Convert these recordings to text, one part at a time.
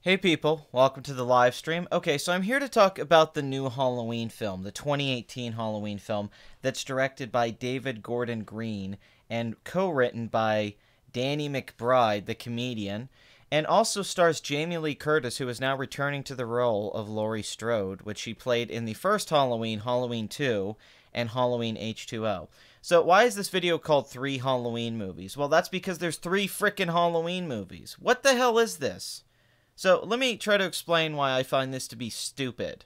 Hey people, welcome to the live stream. Okay, so I'm here to talk about the new Halloween film, the 2018 Halloween film that's directed by David Gordon Green and co-written by Danny McBride, the comedian, and also stars Jamie Lee Curtis, who is now returning to the role of Laurie Strode, which she played in the first Halloween, Halloween 2, and Halloween H2O. So why is this video called 3 Halloween movies? Well, that's because there's 3 frickin' Halloween movies. What the hell is this? So let me try to explain why I find this to be stupid.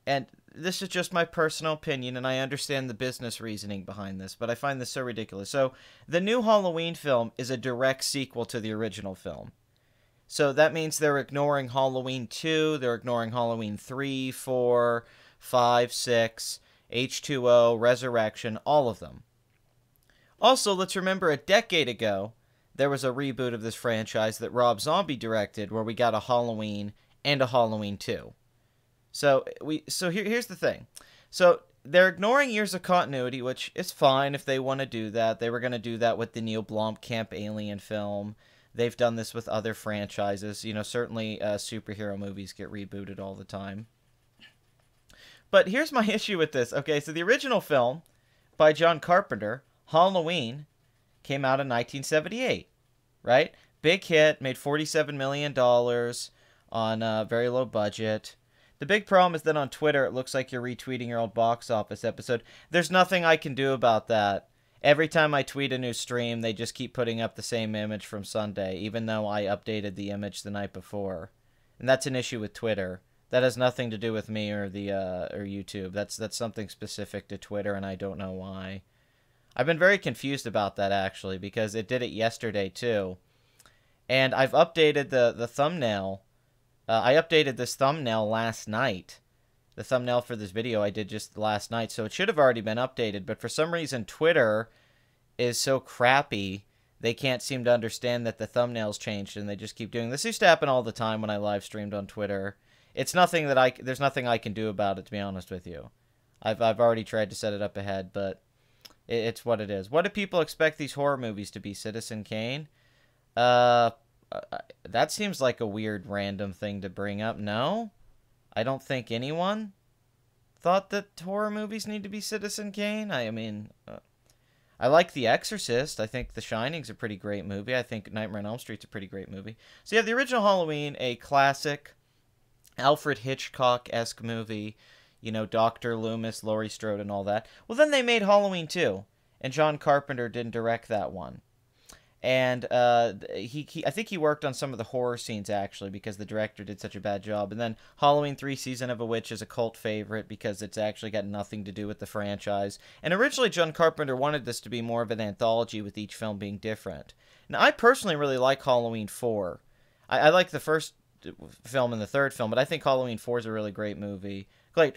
And this is just my personal opinion, and I understand the business reasoning behind this, but I find this so ridiculous. So the new Halloween film is a direct sequel to the original film. So that means they're ignoring Halloween 2, they're ignoring Halloween 3, 4, 5, 6, H2O, Resurrection, all of them. Also, let's remember a decade ago, there was a reboot of this franchise that Rob Zombie directed where we got a Halloween and a Halloween 2. So here's the thing. So they're ignoring years of continuity, which is fine if they want to do that. They were going to do that with the Neil Blomkamp Alien film. They've done this with other franchises. You know, certainly superhero movies get rebooted all the time. But here's my issue with this. Okay, so the original film by John Carpenter, Halloween, came out in 1978, right? Big hit, made $47 million on a very low budget. The big problem is that on Twitter, it looks like you're retweeting your old box office episode. There's nothing I can do about that. Every time I tweet a new stream, they just keep putting up the same image from Sunday, even though I updated the image the night before. And that's an issue with Twitter. That has nothing to do with me or the or YouTube. That's something specific to Twitter, and I don't know why. I've been very confused about that, actually, because it did it yesterday, too. And I've updated the thumbnail. I updated this thumbnail last night. The thumbnail for this video I did just last night, so it should have already been updated. But for some reason, Twitter is so crappy, they can't seem to understand that the thumbnail's changed, and they just keep doing this. This used to happen all the time when I live streamed on Twitter. It's nothing that there's nothing I can do about it, to be honest with you. I've already tried to set it up ahead, but it's what it is. What do people expect these horror movies to be? Citizen Kane? That seems like a weird random thing to bring up. No? I don't think anyone thought that horror movies need to be Citizen Kane. I mean, I like The Exorcist. I think The Shining's a pretty great movie. I think Nightmare on Elm Street's a pretty great movie. So you have the original Halloween, a classic Alfred Hitchcock-esque movie. You know, Dr. Loomis, Laurie Strode, and all that. Well, then they made Halloween 2, and John Carpenter didn't direct that one. And I think he worked on some of the horror scenes, actually, because the director did such a bad job. And then Halloween 3 Season of a Witch is a cult favorite because it's actually got nothing to do with the franchise. And originally, John Carpenter wanted this to be more of an anthology with each film being different. Now, I personally really like Halloween 4. I like the first film and the third film, but I think Halloween 4 is a really great movie.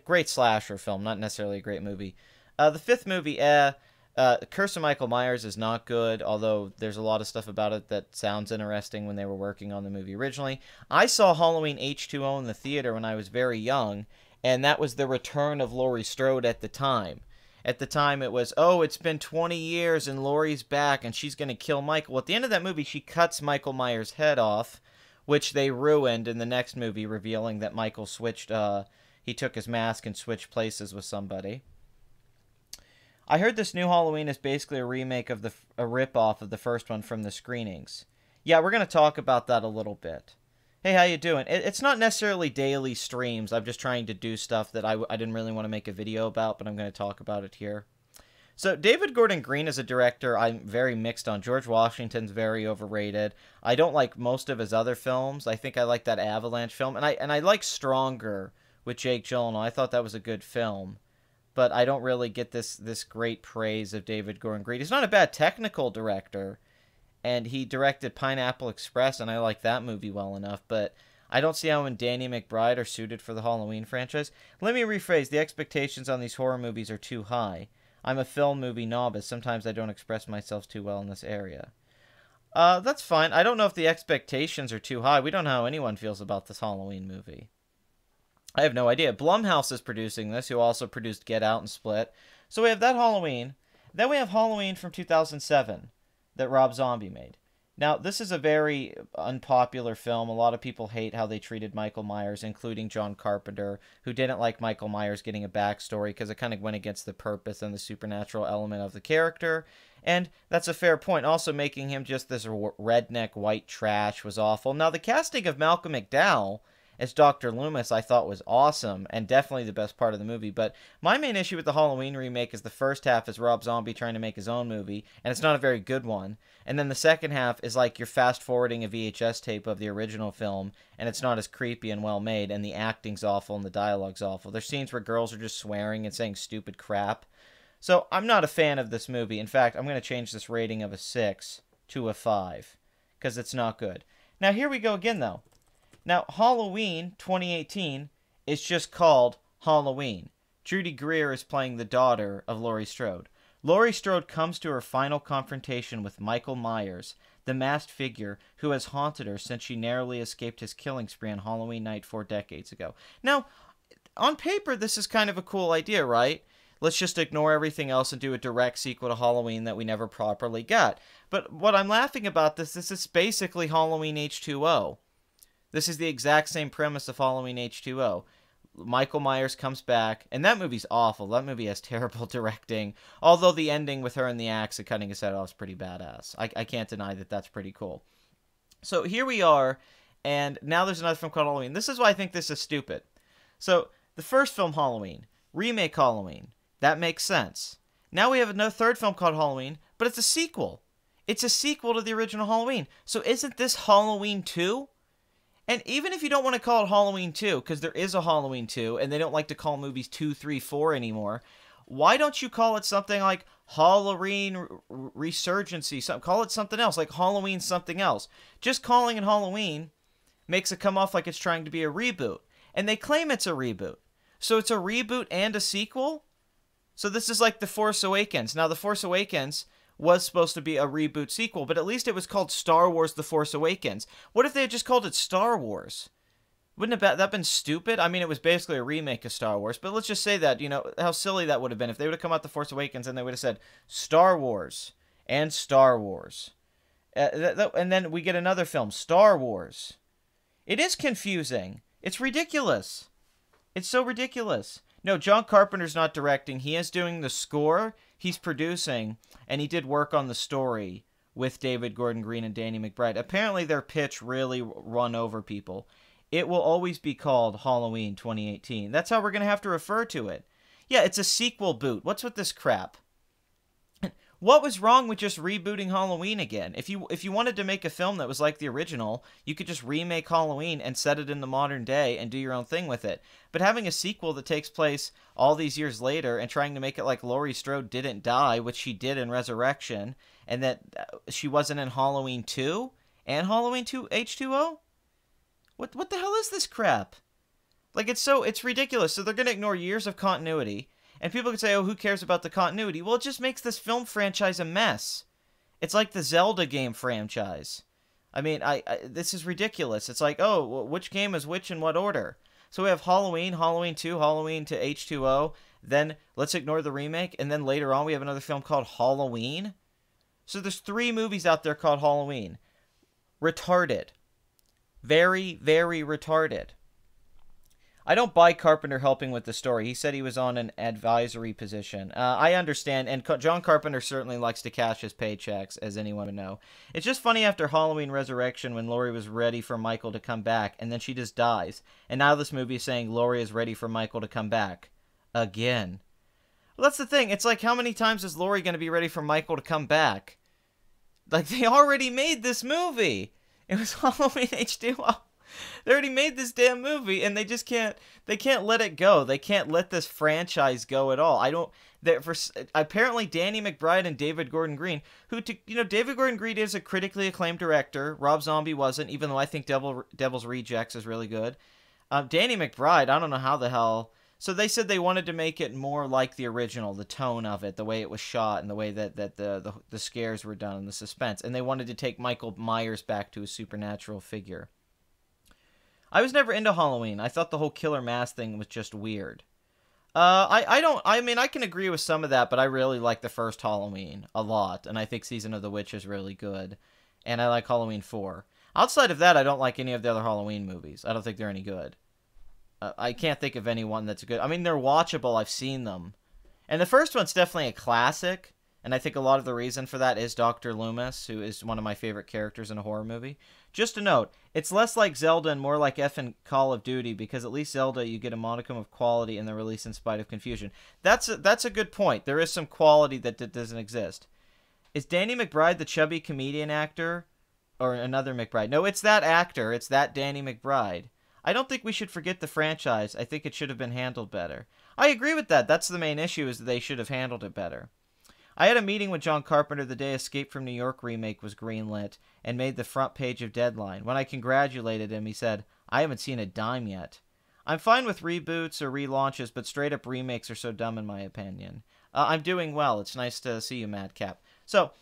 Great slasher film, not necessarily a great movie. The fifth movie, Curse of Michael Myers is not good, although there's a lot of stuff about it that sounds interesting when they were working on the movie originally. I saw Halloween H2O in the theater when I was very young, and that was the return of Laurie Strode at the time. At the time, it was, oh, it's been 20 years, and Laurie's back, and she's going to kill Michael. Well, at the end of that movie, she cuts Michael Myers' head off, which they ruined in the next movie, revealing that Michael switched, he took his mask and switched places with somebody. I heard this new Halloween is basically a remake of a rip-off of the first one from the screenings. Yeah, we're going to talk about that a little bit. Hey, how you doing? It's not necessarily daily streams. I'm just trying to do stuff that I didn't really want to make a video about, but I'm going to talk about it here. So David Gordon Green as a director, I'm very mixed on. George Washington's very overrated. I don't like most of his other films. I think I like that Avalanche film, and I like Stronger with Jake Gyllenhaal. I thought that was a good film, but I don't really get this great praise of David Gordon Green. He's not a bad technical director, and he directed Pineapple Express, and I like that movie well enough, but I don't see how him and Danny McBride are suited for the Halloween franchise. Let me rephrase. The expectations on these horror movies are too high. I'm a film movie novice. Sometimes I don't express myself too well in this area. That's fine. I don't know if the expectations are too high. We don't know how anyone feels about this Halloween movie. I have no idea. Blumhouse is producing this, who also produced Get Out and Split. So we have that Halloween. Then we have Halloween from 2007 that Rob Zombie made. Now, this is a very unpopular film. A lot of people hate how they treated Michael Myers, including John Carpenter, who didn't like Michael Myers getting a backstory because it kind of went against the purpose and the supernatural element of the character. And that's a fair point. Also, making him just this redneck white trash was awful. Now, the casting of Malcolm McDowell as Dr. Loomis I thought was awesome and definitely the best part of the movie. But my main issue with the Halloween remake is the first half is Rob Zombie trying to make his own movie, and it's not a very good one. And then the second half is like you're fast forwarding a VHS tape of the original film, and it's not as creepy and well made, and the acting's awful and the dialogue's awful. There's scenes where girls are just swearing and saying stupid crap. So I'm not a fan of this movie. In fact, I'm going to change this rating of a 6 to a 5 because it's not good. Now here we go again though. Now, Halloween 2018 is just called Halloween. Judy Greer is playing the daughter of Laurie Strode. Laurie Strode comes to her final confrontation with Michael Myers, the masked figure who has haunted her since she narrowly escaped his killing spree on Halloween night 4 decades ago. Now, on paper, this is kind of a cool idea, right? Let's just ignore everything else and do a direct sequel to Halloween that we never properly got. But what I'm laughing about this is basically Halloween H2O. This is the exact same premise of Halloween H2O. Michael Myers comes back, and that movie's awful. That movie has terrible directing. Although the ending with her in the axe and cutting his head off is pretty badass. I can't deny that that's pretty cool. So here we are, and now there's another film called Halloween. This is why I think this is stupid. So the first film, Halloween, remake Halloween. That makes sense. Now we have another third film called Halloween, but it's a sequel. It's a sequel to the original Halloween. So isn't this Halloween 2? And even if you don't want to call it Halloween 2, because there is a Halloween 2, and they don't like to call movies 2, 3, 4 anymore, why don't you call it something like Halloween Resurgency? Call it something else, like Halloween something else. Just calling it Halloween makes it come off like it's trying to be a reboot. And they claim it's a reboot. So it's a reboot and a sequel? So this is like The Force Awakens. Now, The Force Awakens was supposed to be a reboot sequel, but at least it was called Star Wars The Force Awakens. What if they had just called it Star Wars? Wouldn't that been stupid? I mean, it was basically a remake of Star Wars, but let's just say that, you know, how silly that would have been if they would have come out The Force Awakens and they would have said Star Wars and Star Wars. And then we get another film, Star Wars. It is confusing. It's ridiculous. It's so ridiculous. No, John Carpenter's not directing. He is doing the score. He's producing, and he did work on the story with David Gordon Green and Danny McBride. Apparently their pitch really run over people. It will always be called Halloween 2018. That's how we're going to have to refer to it. Yeah, it's a sequel boot. What's with this crap? What was wrong with just rebooting Halloween again? If you wanted to make a film that was like the original, you could just remake Halloween and set it in the modern day and do your own thing with it. But having a sequel that takes place all these years later and trying to make it like Laurie Strode didn't die, which she did in Resurrection, and that she wasn't in Halloween 2 and Halloween 2 H2O? What the hell is this crap? Like, it's ridiculous. So they're going to ignore years of continuity. And people could say, oh, who cares about the continuity? Well, it just makes this film franchise a mess. It's like the Zelda game franchise. I mean, this is ridiculous. It's like, oh, which game is which in what order? So we have Halloween, Halloween 2, Halloween to H2O. Then let's ignore the remake. And then later on, we have another film called Halloween. So there's 3 movies out there called Halloween. Retarded. Very, very retarded. I don't buy Carpenter helping with the story. He said he was on an advisory position. I understand, and John Carpenter certainly likes to cash his paychecks, as anyone would know. It's just funny after Halloween Resurrection when Laurie was ready for Michael to come back, and then she just dies. And now this movie is saying Laurie is ready for Michael to come back. Again. Well, that's the thing. It's like, how many times is Laurie going to be ready for Michael to come back? Like, they already made this movie. It was Halloween H2O. They already made this damn movie, and they can't let it go. They can't let this franchise go at all. Apparently Danny McBride and David Gordon Green, David Gordon Green is a critically acclaimed director. Rob Zombie wasn't, even though I think Devil's Rejects is really good. Danny McBride, I don't know how the hell. So they said they wanted to make it more like the original, the tone of it, the way it was shot, and the way that the scares were done, and the suspense. And they wanted to take Michael Myers back to a supernatural figure. I was never into Halloween. I thought the whole killer mask thing was just weird. I can agree with some of that, but I really like the first Halloween a lot, and I think Season of the Witch is really good. and I like Halloween 4. Outside of that, I don't like any of the other Halloween movies. I don't think they're any good. I can't think of anyone that's good. I mean, they're watchable. I've seen them. And the first one's definitely a classic, and I think a lot of the reason for that is Dr. Loomis, who is one of my favorite characters in a horror movie. Just a note, it's less like Zelda and more like effing Call of Duty, because at least Zelda, you get a modicum of quality in the release in spite of confusion. That's a good point. There is some quality that doesn't exist. Is Danny McBride the chubby comedian actor? Or another McBride? No, it's that actor. It's that Danny McBride. I don't think we should forget the franchise. I think it should have been handled better. I agree with that. That's the main issue, is that they should have handled it better. I had a meeting with John Carpenter the day Escape from New York remake was greenlit and made the front page of Deadline. When I congratulated him, he said, "I haven't seen a dime yet." I'm fine with reboots or relaunches, but straight-up remakes are so dumb in my opinion. I'm doing well. It's nice to see you, Madcap. So,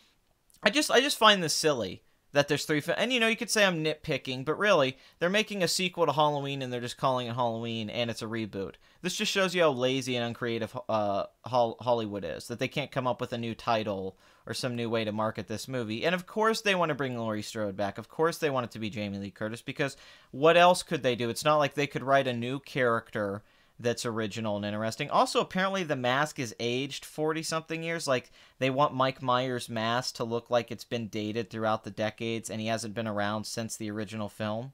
I just find this silly that there's three... And, you could say I'm nitpicking, but really, they're making a sequel to Halloween, and they're just calling it Halloween, and it's a reboot. This just shows you how lazy and uncreative Hollywood is, that they can't come up with a new title or some new way to market this movie. And of course they want to bring Laurie Strode back. Of course they want it to be Jamie Lee Curtis, because what else could they do? It's not like they could write a new character that's original and interesting. Also, apparently the mask is aged 40-something years. Like, they want Mike Myers' mask to look like it's been dated throughout the decades, and he hasn't been around since the original film.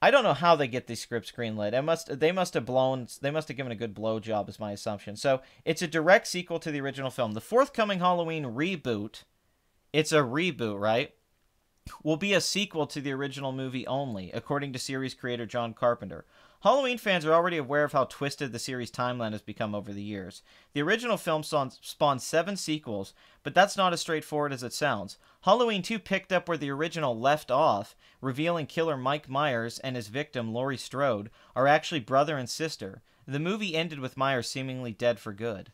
I don't know how they get these scripts greenlit. They must have given a good blowjob, is my assumption. So, it's a direct sequel to the original film. The forthcoming Halloween reboot, it's a reboot, right? Will be a sequel to the original movie only, according to series creator John Carpenter. Halloween fans are already aware of how twisted the series' timeline has become over the years. The original film spawned 7 sequels, but that's not as straightforward as it sounds. Halloween 2 picked up where the original left off, revealing killer Mike Myers and his victim, Laurie Strode, are actually brother and sister. The movie ended with Myers seemingly dead for good.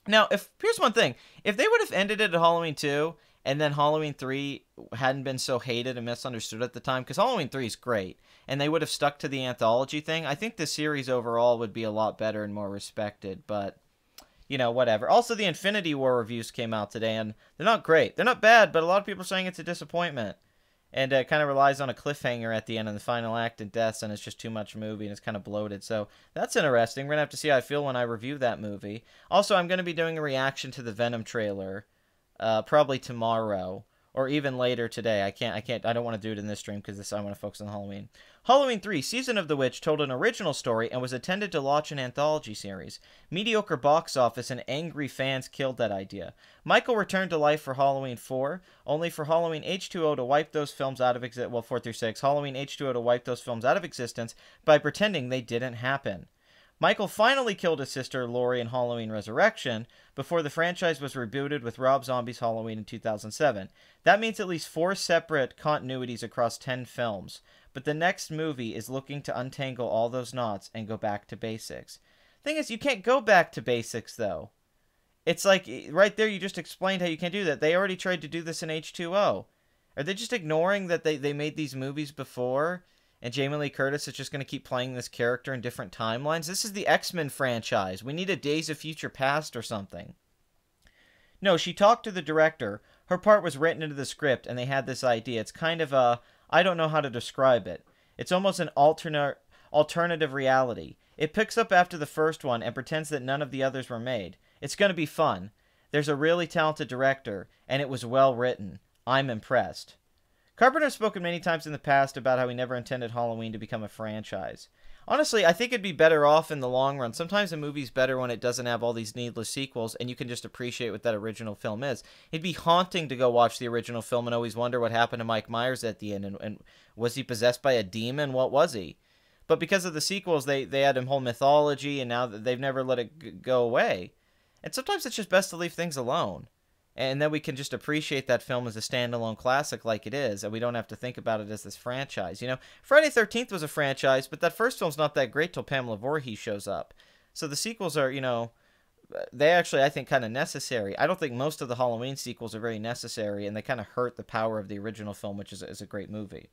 Now, here's one thing. If they would have ended it at Halloween 2, and then Halloween 3 hadn't been so hated and misunderstood at the time, because Halloween 3 is great, and they would have stuck to the anthology thing, I think the series overall would be a lot better and more respected, but, whatever. Also, the Infinity War reviews came out today, and they're not great. They're not bad, but a lot of people are saying it's a disappointment, and it kind of relies on a cliffhanger at the end and the final act and deaths, and it's just too much movie, and it's kind of bloated, so that's interesting. We're going to have to see how I feel when I review that movie. Also, I'm going to be doing a reaction to the Venom trailer, probably tomorrow, or even later today. I don't want to do it in this stream because I want to focus on Halloween. Halloween 3, Season of the Witch, told an original story and was intended to launch an anthology series. Mediocre box office and angry fans killed that idea. Michael returned to life for Halloween 4, only for Halloween H2O to wipe those films out of existence. Well, 4 through 6. Halloween H2O to wipe those films out of existence by pretending they didn't happen. Michael finally killed his sister Laurie in Halloween Resurrection before the franchise was rebooted with Rob Zombie's Halloween in 2007. That means at least 4 separate continuities across 10 films, but the next movie is looking to untangle all those knots and go back to basics. Thing is, you can't go back to basics, though. It's like, right there you just explained how you can't do that. They already tried to do this in H2O. Are they just ignoring that they made these movies before? And Jamie Lee Curtis is just going to keep playing this character in different timelines? This is the X-Men franchise. We need a Days of Future Past or something. No, she talked to the director. Her part was written into the script, and they had this idea. It's kind of a... I don't know how to describe it. It's almost an alternative reality. It picks up after the first one and pretends that none of the others were made. It's going to be fun. There's a really talented director, and it was well written. I'm impressed. Carpenter has spoken many times in the past about how he never intended Halloween to become a franchise. Honestly, I think it'd be better off in the long run. Sometimes a movie's better when it doesn't have all these needless sequels, and you can just appreciate what that original film is. It'd be haunting to go watch the original film and always wonder what happened to Mike Myers at the end, and was he possessed by a demon? What was he? But because of the sequels, they had a whole mythology, and now they've never let it go away. And sometimes it's just best to leave things alone. And then we can just appreciate that film as a standalone classic like it is, and we don't have to think about it as this franchise. Friday the 13th was a franchise, but that first film's not that great till Pamela Voorhees shows up. So the sequels are, they actually, I think, kind of necessary. I don't think most of the Halloween sequels are very necessary, and they kind of hurt the power of the original film, which is a great movie.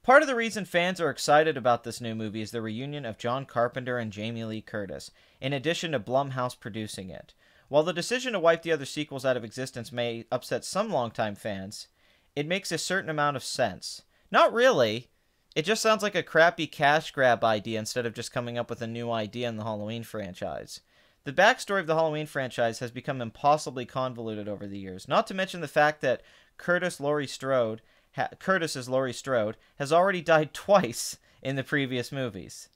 Part of the reason fans are excited about this new movie is the reunion of John Carpenter and Jamie Lee Curtis, in addition to Blumhouse producing it. While the decision to wipe the other sequels out of existence may upset some longtime fans, it makes a certain amount of sense. Not really. It just sounds like a crappy cash grab idea instead of just coming up with a new idea in the Halloween franchise. The backstory of the Halloween franchise has become impossibly convoluted over the years, not to mention the fact that Curtis as Laurie Strode has already died twice in the previous movies.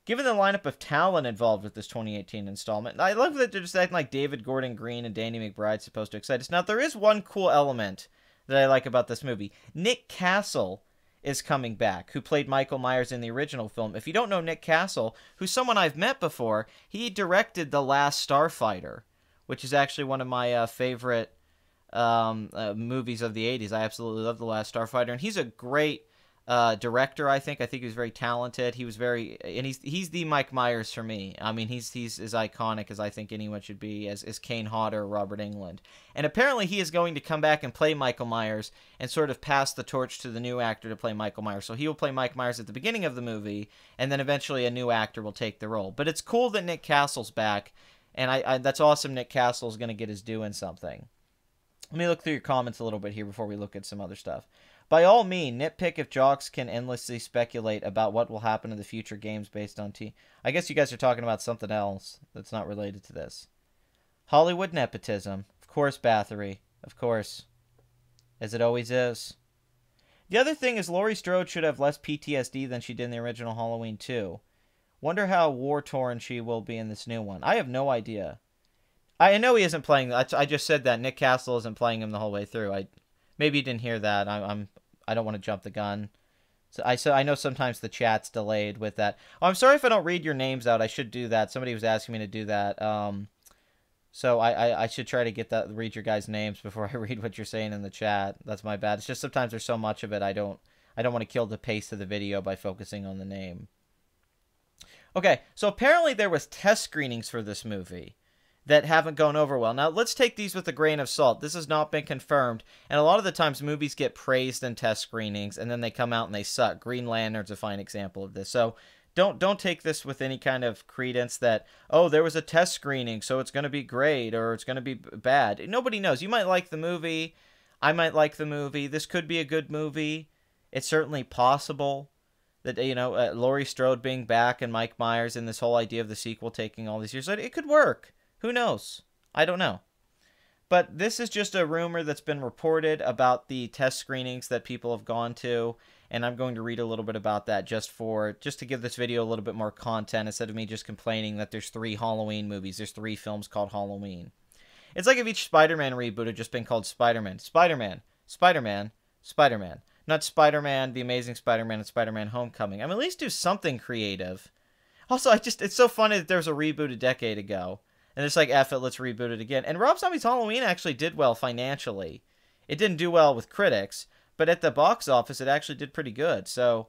Given the lineup of talent involved with this 2018 installment, I love that they're just acting like David Gordon Green and Danny McBride's supposed to excite us. Now, there is one cool element that I like about this movie. Nick Castle is coming back, who played Michael Myers in the original film. If you don't know Nick Castle, who's someone I've met before, he directed The Last Starfighter, which is actually one of my favorite movies of the 80s. I absolutely love The Last Starfighter, and he's a great director. I think he was very talented. He was and he's the Mike Myers for me. I mean, he's as iconic as I think anyone should be, as Kane Hodder or Robert Englund. And apparently he is going to come back and play Michael Myers and sort of pass the torch to the new actor to play Michael Myers. So he will play Mike Myers at the beginning of the movie, and then eventually a new actor will take the role. But it's cool that Nick Castle's back, and I that's awesome. Nick Castle's going to get his due in something. Let me look through your comments a little bit here before we look at some other stuff. By all means, nitpick if jocks can endlessly speculate about what will happen in the future games based on I guess you guys are talking about something else that's not related to this. Hollywood nepotism. Of course, Bathory. Of course. As it always is. The other thing is Laurie Strode should have less PTSD than she did in the original Halloween 2. Wonder how war-torn she will be in this new one. I have no idea. I know he isn't playing. I just said that. Nick Castle isn't playing him the whole way through. Maybe you didn't hear that. I don't want to jump the gun. So I know sometimes the chat's delayed with that. Oh, I'm sorry if I don't read your names out. I should do that. Somebody was asking me to do that. So I should try to read your guys' names before I read what you're saying in the chat. That's my bad. It's just sometimes there's so much of it I don't want to kill the pace of the video by focusing on the name. Okay, so apparently there was test screenings for this movie that haven't gone over well. Now, let's take these with a grain of salt. This has not been confirmed, and a lot of the times movies get praised in test screenings, and then they come out and they suck. Green Lantern's a fine example of this. So don't take this with any kind of credence that, oh, there was a test screening, so it's going to be great, or it's going to be bad. Nobody knows. You might like the movie. I might like the movie. This could be a good movie. It's certainly possible that, Laurie Strode being back and Mike Myers and this whole idea of the sequel taking all these years, it could work. Who knows? I don't know. But this is just a rumor that's been reported about the test screenings that people have gone to, and I'm going to read a little bit about that just to give this video a little bit more content instead of me just complaining that there's 3 Halloween movies. There's 3 films called Halloween. It's like if each Spider-Man reboot had just been called Spider-Man. Spider-Man. Spider-Man. Spider-Man. Not Spider-Man, The Amazing Spider-Man, and Spider-Man Homecoming. I mean, at least do something creative. Also, it's so funny that there was a reboot a decade ago. And it's like, F it, let's reboot it again. And Rob Zombie's Halloween actually did well financially. It didn't do well with critics, but at the box office, it actually did pretty good. So,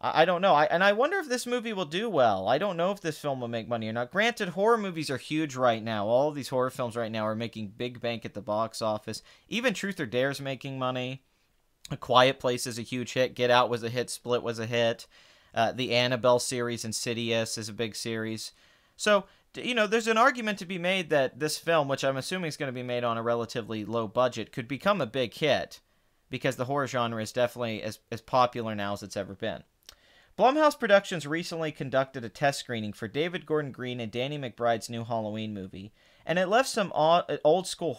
I don't know. And I wonder if this movie will do well. I don't know if this film will make money or not. Granted, horror movies are huge right now. All of these horror films right now are making big bank at the box office. Even Truth or Dare is making money. A Quiet Place is a huge hit. Get Out was a hit. Split was a hit. The Annabelle series, Insidious, is a big series. So, there's an argument to be made that this film, which I'm assuming is going to be made on a relatively low budget, could become a big hit because the horror genre is definitely as popular now as it's ever been. Blumhouse Productions recently conducted a test screening for David Gordon Green and Danny McBride's new Halloween movie, and it left some old-school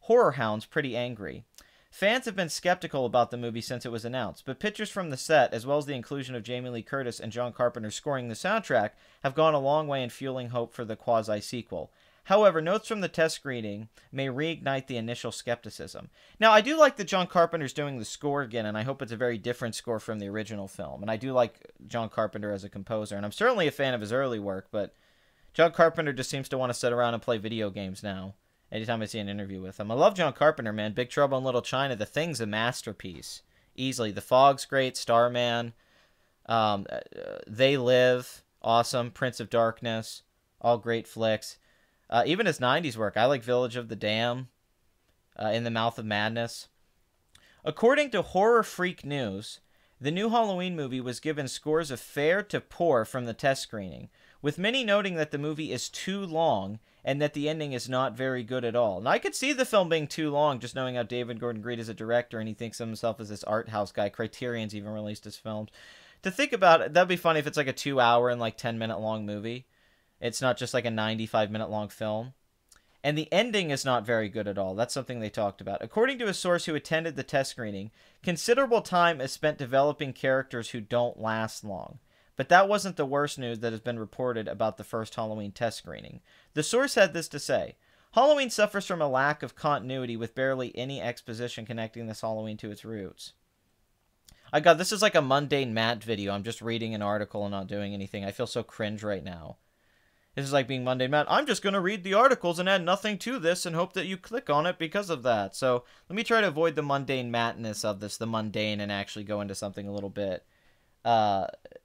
horror hounds pretty angry. Fans have been skeptical about the movie since it was announced, but pictures from the set, as well as the inclusion of Jamie Lee Curtis and John Carpenter scoring the soundtrack, have gone a long way in fueling hope for the quasi-sequel. However, notes from the test screening may reignite the initial skepticism. Now, I do like that John Carpenter's doing the score again, and I hope it's a very different score from the original film. And I do like John Carpenter as a composer, and I'm certainly a fan of his early work, but John Carpenter just seems to want to sit around and play video games now. Anytime I see an interview with him. I love John Carpenter, man. Big Trouble in Little China. The Thing's a masterpiece. Easily. The Fog's great. Starman. They Live. Awesome. Prince of Darkness. All great flicks. Even his 90s work. I like Village of the Dam. In the Mouth of Madness. According to Horror Freak News, the new Halloween movie was given scores of fair to poor from the test screening, with many noting that the movie is too long and that the ending is not very good at all. Now, I could see the film being too long, just knowing how David Gordon Green is a director, and he thinks of himself as this art house guy. Criterion's even released his films. To think about it, that'd be funny if it's like a 2-hour and like 10-minute long movie. It's not just like a 95-minute long film. And the ending is not very good at all. That's something they talked about. According to a source who attended the test screening, considerable time is spent developing characters who don't last long. But that wasn't the worst news that has been reported about the first Halloween test screening. The source had this to say: Halloween suffers from a lack of continuity with barely any exposition connecting this Halloween to its roots. This is like a mundane Matt video. I'm just reading an article and not doing anything. I feel so cringe right now. This is like being mundane Matt. I'm just going to read the articles and add nothing to this and hope that you click on it because of that. So let me try to avoid the mundane Mattness of this, the mundane, and actually go into something a little bit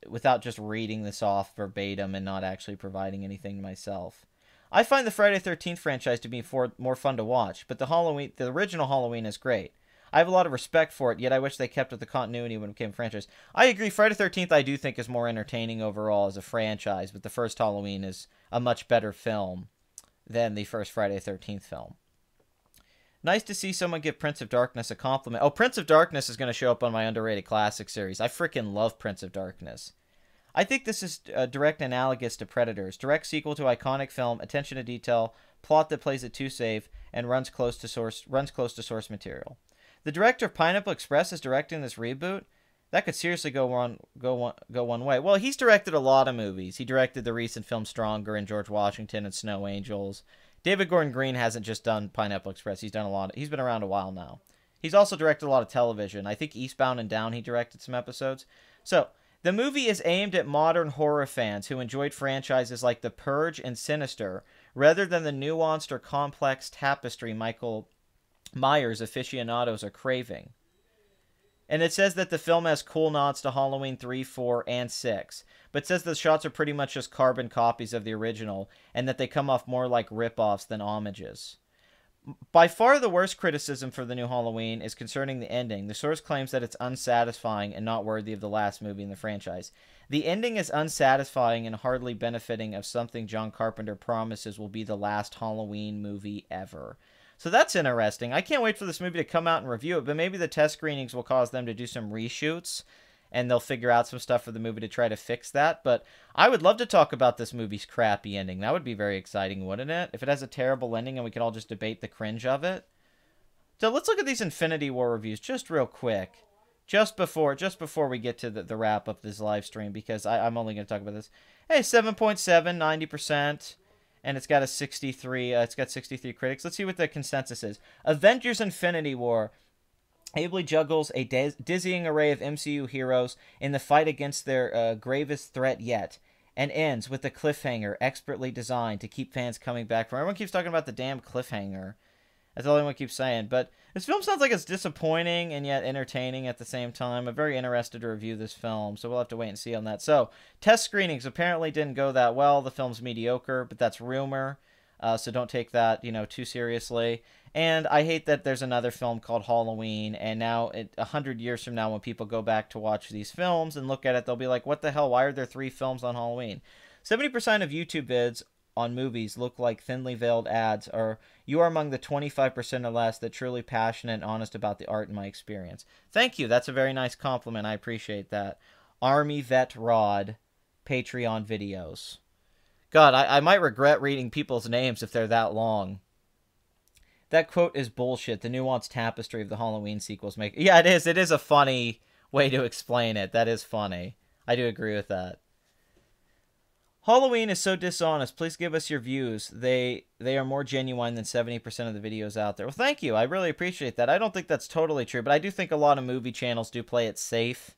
without just reading this off verbatim and not actually providing anything myself. I find the Friday the 13th franchise to be more fun to watch, but the original Halloween is great. I have a lot of respect for it, yet I wish they kept with the continuity when it became a franchise. I agree, Friday the 13th I do think is more entertaining overall as a franchise, but the first Halloween is a much better film than the first Friday the 13th film. Nice to see someone give Prince of Darkness a compliment. Oh, Prince of Darkness is going to show up on my underrated classic series. I freaking love Prince of Darkness. I think this is direct analogous to Predators. Direct sequel to iconic film, attention to detail, plot that plays it too safe, and runs close to source material. The director of Pineapple Express is directing this reboot. That could seriously go one way. Well, he's directed a lot of movies. He directed the recent film Stronger and George Washington and Snow Angels. David Gordon Green hasn't just done Pineapple Express. He's done a lot. He's been around a while now. He's also directed a lot of television. I think Eastbound and Down he directed some episodes. So, the movie is aimed at modern horror fans who enjoyed franchises like The Purge and Sinister, rather than the nuanced or complex tapestry Michael Myers aficionados are craving. And it says that the film has cool nods to Halloween 3, 4, and 6, but says the shots are pretty much just carbon copies of the original, and that they come off more like rip-offs than homages. By far the worst criticism for the new Halloween is concerning the ending. The source claims that it's unsatisfying and not worthy of the last movie in the franchise. The ending is unsatisfying and hardly benefiting of something John Carpenter promises will be the last Halloween movie ever. So that's interesting. I can't wait for this movie to come out and review it, but maybe the test screenings will cause them to do some reshoots, and they'll figure out some stuff for the movie to try to fix that. But I would love to talk about this movie's crappy ending. That would be very exciting, wouldn't it? If it has a terrible ending and we could all just debate the cringe of it. So let's look at these Infinity War reviews just real quick. Just before we get to the wrap up this live stream, because I'm only going to talk about this. Hey, 7.7, 90%. And it's got a 63. It's got 63 critics. Let's see what the consensus is. Avengers: Infinity War ably juggles a dizzying array of MCU heroes in the fight against their gravest threat yet, and ends with a cliffhanger expertly designed to keep fans coming back from. Everyone keeps talking about the damn cliffhanger. That's all anyone keeps saying. But this film sounds like it's disappointing and yet entertaining at the same time. I'm very interested to review this film, so we'll have to wait and see on that. So, test screenings apparently didn't go that well. The film's mediocre, but that's rumor, so don't take that, too seriously. And I hate that there's another film called Halloween, and now, 100 years from now, when people go back to watch these films and look at it, they'll be like, what the hell, why are there 3 films on Halloween? 70% of YouTube vids on movies look like thinly veiled ads, or you are among the 25% or less that truly passionate and honest about the art in my experience. Thank you. That's a very nice compliment. I appreciate that. Army Vet Rod, Patreon videos. God, I might regret reading people's names if they're that long. That quote is bullshit. The nuanced tapestry of the Halloween sequels make... Yeah, it is. It is a funny way to explain it. That is funny. I do agree with that. Halloween is so dishonest. Please give us your views. They are more genuine than 70% of the videos out there. Well, thank you. I really appreciate that. I don't think that's totally true, but I do think a lot of movie channels do play it safe,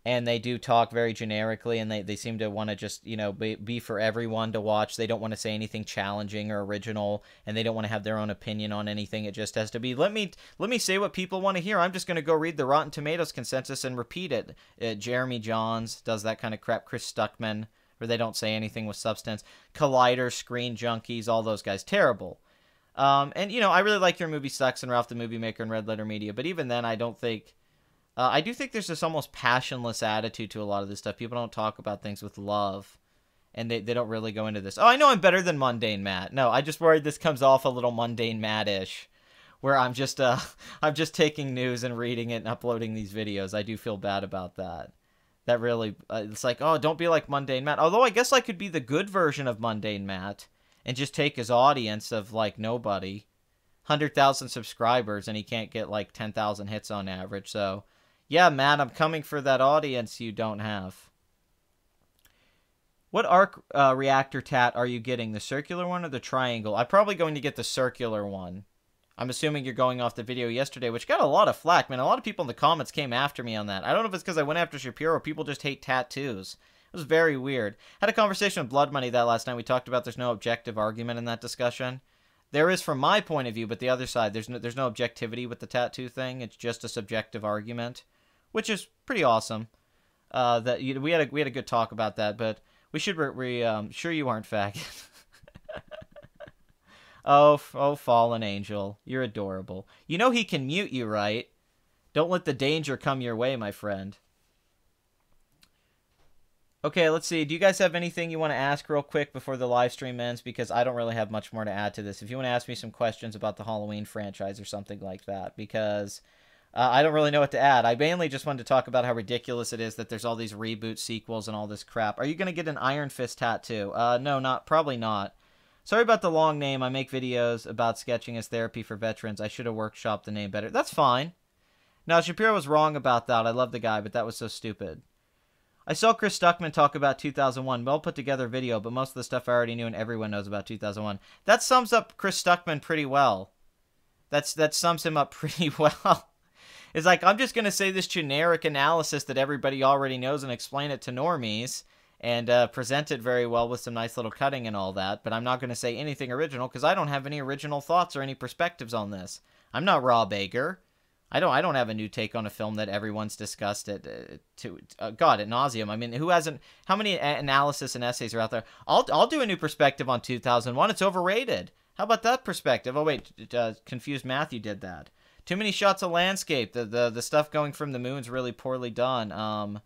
and they do talk very generically, and they seem to want to just, be for everyone to watch. They don't want to say anything challenging or original, and they don't want to have their own opinion on anything. It just has to be, let me say what people want to hear. I'm just going to go read the Rotten Tomatoes consensus and repeat it. Jeremy Johns does that kind of crap. Chris Stuckman, where they don't say anything with substance. Collider, Screen Junkies, all those guys. Terrible. And, I really like Your Movie Sucks and Ralph the Movie Maker and Red Letter Media, but even then, I don't think... I do think there's this almost passionless attitude to a lot of this stuff. People don't talk about things with love. and they don't really go into this. Oh, I know I'm better than Mundane Matt. No, I just worried this comes off a little Mundane Matt-ish, where I'm just I'm just taking news and reading it and uploading these videos. I do feel bad about that. That really, it's like, oh, don't be like Mundane Matt. Although I guess I could be the good version of Mundane Matt and just take his audience of, like, nobody. 100,000 subscribers, and he can't get, like, 10,000 hits on average. So, yeah, Matt, I'm coming for that audience you don't have. What arc reactor tat are you getting? The circular one or the triangle? I'm probably going to get the circular one. I'm assuming you're going off the video yesterday, which got a lot of flack, man. A lot of people in the comments came after me on that. I don't know if it's because I went after Shapiro or people just hate tattoos. It was very weird. Had a conversation with Blood Money that last night. We talked about there's no objective argument in that discussion. There is from my point of view, but the other side, there's no objectivity with the tattoo thing. It's just a subjective argument, which is pretty awesome. We had a good talk about that, but we should sure you aren't faggot. Oh, fallen angel. You're adorable. You know he can mute you, right? Don't let the danger come your way, my friend. Okay, let's see. Do you guys have anything you want to ask real quick before the live stream ends? Because I don't really have much more to add to this. If you want to ask me some questions about the Halloween franchise or something like that, because I don't really know what to add. I mainly just wanted to talk about how ridiculous it is that there's all these reboot sequels and all this crap. Are you going to get an Iron Fist tattoo? No, probably not. Sorry about the long name. I make videos about sketching as therapy for veterans. I should have workshopped the name better. That's fine. No, Shapiro was wrong about that. I love the guy, but that was so stupid. I saw Chris Stuckman talk about 2001. Well put together video, but most of the stuff I already knew and everyone knows about 2001. That sums up Chris Stuckman pretty well. That sums him up pretty well. It's like, I'm just going to say this generic analysis that everybody already knows and explain it to normies. And present it very well with some nice little cutting and all that. But I'm not going to say anything original because I don't have any original thoughts or any perspectives on this. I'm not Rob Bager. I don't have a new take on a film that everyone's discussed it God, ad nauseum. I mean, who hasn't? How many analysis and essays are out there? I'll do a new perspective on 2001. It's overrated. How about that perspective? Oh wait, Confused Matthew did that. Too many shots of landscape. The stuff going from the moon's really poorly done.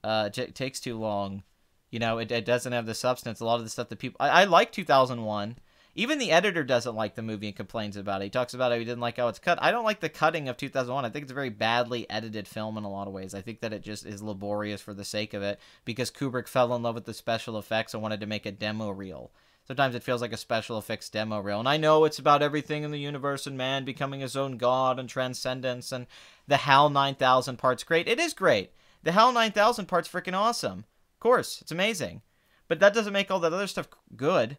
It takes too long. You know, it doesn't have the substance. A lot of the stuff that people... I like 2001. Even the editor doesn't like the movie and complains about it. He talks about how he didn't like how it's cut. I don't like the cutting of 2001. I think it's a very badly edited film in a lot of ways. I think that it just is laborious for the sake of it because Kubrick fell in love with the special effects and wanted to make a demo reel. Sometimes it feels like a special effects demo reel. And I know it's about everything in the universe and man becoming his own god and transcendence and the HAL 9000 part's great. It is great. The HAL 9000 part's freaking awesome. Of course, it's amazing. But that doesn't make all that other stuff good.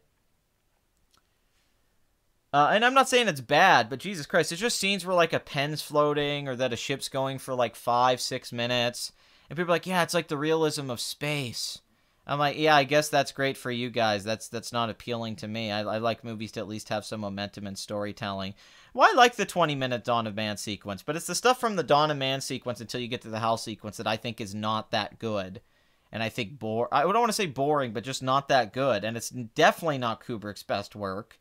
And I'm not saying it's bad, but Jesus Christ, there's just scenes where, like, a pen's floating or that a ship's going for, like, 5-6 minutes. And people are like, yeah, it's like the realism of space. I'm like, yeah, I guess that's great for you guys. That's not appealing to me. I like movies to at least have some momentum and storytelling. Well, I like the 20-minute Dawn of Man sequence, but it's the stuff from the Dawn of Man sequence until you get to the HAL sequence that I think is not that good. And I think I don't want to say boring, but just not that good. And it's definitely not Kubrick's best work.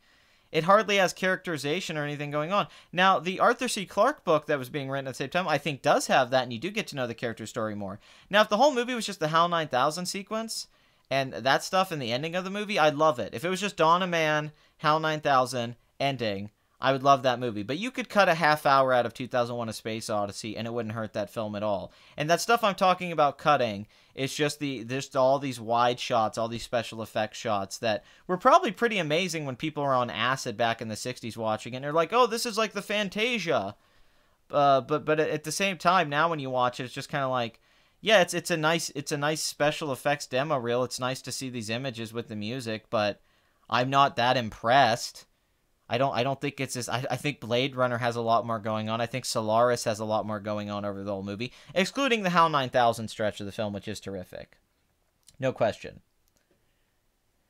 It hardly has characterization or anything going on. Now, the Arthur C. Clarke book that was being written at the same time, I think does have that, and you do get to know the character story more. Now, if the whole movie was just the HAL 9000 sequence, and that stuff in the ending of the movie, I'd love it. If it was just Dawn of Man, HAL 9000, ending, I would love that movie. But you could cut a half hour out of 2001: A Space Odyssey, and it wouldn't hurt that film at all. And that stuff I'm talking about cutting is just all these wide shots, all these special effects shots that were probably pretty amazing when people were on acid back in the 60s watching it. And they're like, oh, this is like the Fantasia. But at the same time, now when you watch it, it's just kind of like, yeah, it's a nice special effects demo reel. It's nice to see these images with the music, but I'm not that impressed. I don't think it's this. I think Blade Runner has a lot more going on. I think Solaris has a lot more going on over the whole movie, excluding the HAL 9000 stretch of the film, which is terrific. No question.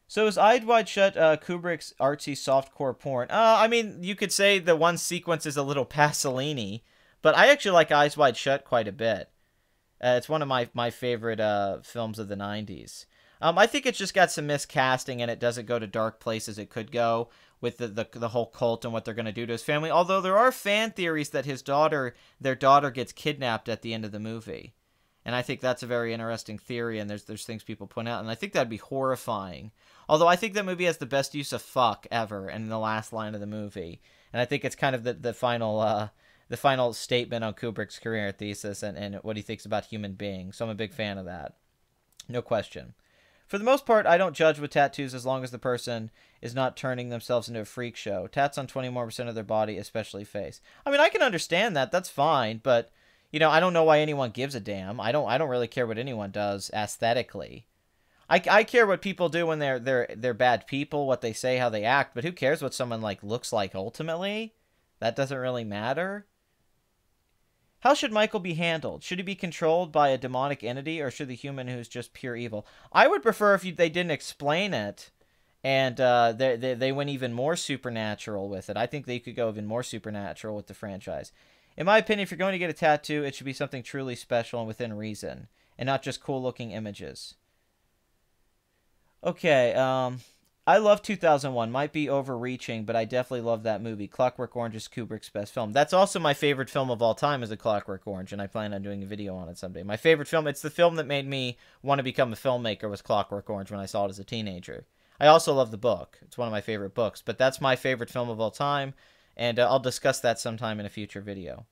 So is Eyes Wide Shut Kubrick's artsy softcore porn? I mean, you could say the one sequence is a little Pasolini, but I actually like Eyes Wide Shut quite a bit. It's one of my favorite films of the 90s. I think it's just got some miscasting, and it doesn't go to dark places it could go with the whole cult and what they're going to do to his family. Although there are fan theories that their daughter gets kidnapped at the end of the movie. And I think that's a very interesting theory, and there's things people point out, and I think that'd be horrifying. Although I think that movie has the best use of fuck ever in the last line of the movie. And I think it's kind of the final statement on Kubrick's career thesis and what he thinks about human beings. So I'm a big fan of that. No question. For the most part, I don't judge with tattoos as long as the person is not turning themselves into a freak show. Tats on 20% more of their body, especially face. I mean, I can understand that. That's fine, but I don't know why anyone gives a damn. I don't really care what anyone does aesthetically. I care what people do when they're bad people, what they say, how they act, but who cares what someone looks like ultimately? That doesn't really matter. How should Michael be handled? Should he be controlled by a demonic entity, or should the human who's just pure evil? I would prefer if they didn't explain it, and they went even more supernatural with it. I think they could go even more supernatural with the franchise. In my opinion, if you're going to get a tattoo, it should be something truly special and within reason, and not just cool-looking images. Okay, I love 2001. Might be overreaching, but I definitely love that movie. Clockwork Orange is Kubrick's best film. That's also my favorite film of all time, is A Clockwork Orange, and I plan on doing a video on it someday. My favorite film, it's the film that made me want to become a filmmaker, was Clockwork Orange when I saw it as a teenager. I also love the book. It's one of my favorite books, but that's my favorite film of all time, and I'll discuss that sometime in a future video.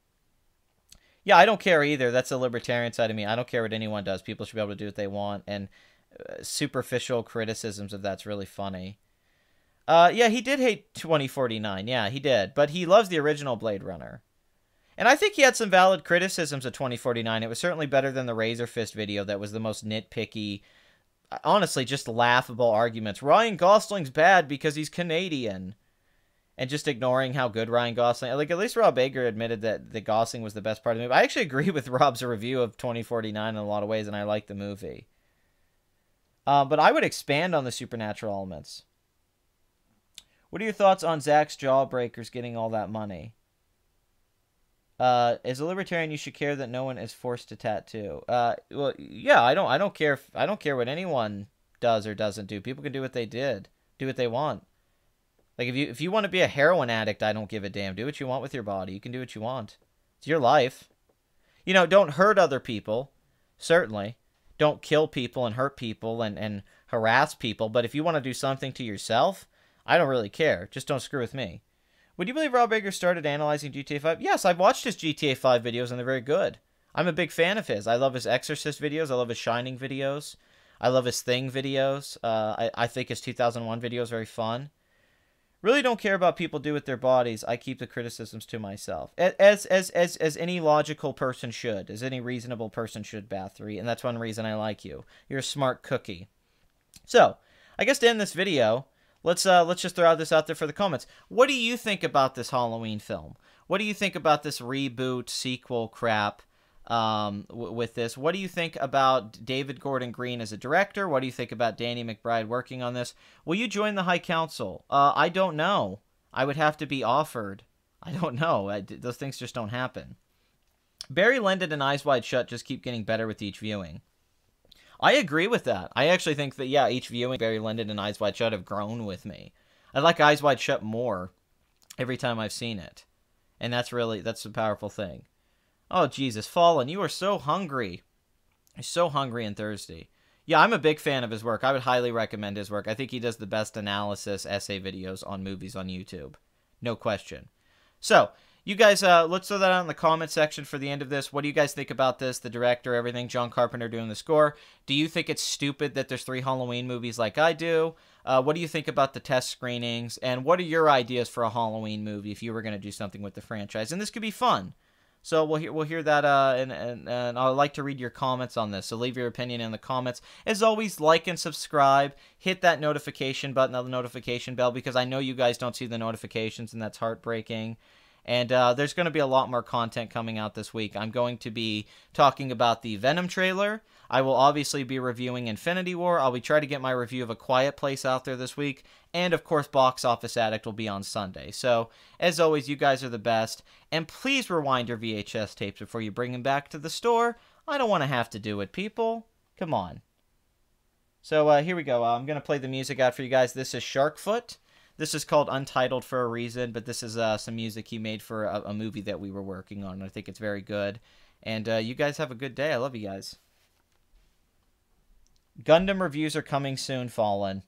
Yeah, I don't care either. That's the libertarian side of me. I don't care what anyone does. People should be able to do what they want, and superficial criticisms of that's really funny. Yeah, he did hate 2049. Yeah, he did. But he loves the original Blade Runner. And I think he had some valid criticisms of 2049. It was certainly better than the Razor Fist video that was the most nitpicky, honestly, just laughable arguments. Ryan Gosling's bad because he's Canadian. And just ignoring how good Ryan Gosling... At least Rob Baker admitted that the Gosling was the best part of the movie. I actually agree with Rob's review of 2049 in a lot of ways, and I like the movie. But I would expand on the supernatural elements. What are your thoughts on Zach's Jawbreakers getting all that money? As a libertarian, you should care that no one is forced to tattoo. Well, yeah, I don't care. I don't care what anyone does or doesn't do. People can do what they did, do what they want. Like if you want to be a heroin addict, I don't give a damn. Do what you want with your body. You can do what you want. It's your life. Don't hurt other people. Certainly. Don't kill people and hurt people and harass people. But if you want to do something to yourself, I don't really care. Just don't screw with me. Would you believe Rob Baker started analyzing GTA 5? Yes, I've watched his GTA 5 videos, and they're very good. I'm a big fan of his. I love his Exorcist videos. I love his Shining videos. I love his Thing videos. I think his 2001 video is very fun. Really don't care about people do with their bodies. I keep the criticisms to myself. As any logical person should. As any reasonable person should, Bathory. And that's one reason I like you. You're a smart cookie. So, I guess to end this video, let's just throw this out there for the comments. What do you think about this Halloween film? What do you think about this reboot, sequel crap with this? What do you think about David Gordon Green as a director? What do you think about Danny McBride working on this? Will you join the High Council? I don't know. I would have to be offered. I don't know. Those things just don't happen. Barry Lyndon and Eyes Wide Shut just keep getting better with each viewing. I agree with that. I actually think that, yeah, each viewing, Barry Lyndon and Eyes Wide Shut have grown with me. I like Eyes Wide Shut more every time I've seen it. And that's a powerful thing. Oh, Jesus, Fallen, you are so hungry. You're so hungry and thirsty. Yeah, I'm a big fan of his work. I would highly recommend his work. I think he does the best analysis essay videos on movies on YouTube. No question. So, you guys, let's throw that out in the comment section for the end of this. What do you guys think about this? The director, everything, John Carpenter doing the score. Do you think it's stupid that there's 3 Halloween movies like I do? What do you think about the test screenings? And what are your ideas for a Halloween movie if you were going to do something with the franchise? And this could be fun. So we'll hear that, and I'd like to read your comments on this. So leave your opinion in the comments. As always, like and subscribe. Hit that notification button, the notification bell, because I know you guys don't see the notifications, and that's heartbreaking. And there's going to be a lot more content coming out this week. I'm going to be talking about the Venom trailer. I will obviously be reviewing Infinity War. I'll be trying to get my review of A Quiet Place out there this week. And, of course, Box Office Addict will be on Sunday. So, as always, you guys are the best. And please rewind your VHS tapes before you bring them back to the store. I don't want to have to do it, people. Come on. So, here we go. I'm going to play the music out for you guys. This is Sharkfoot. This is called Untitled for a reason, but this is some music he made for a movie that we were working on. I think it's very good. And you guys have a good day. I love you guys. Gundam reviews are coming soon, Fallen.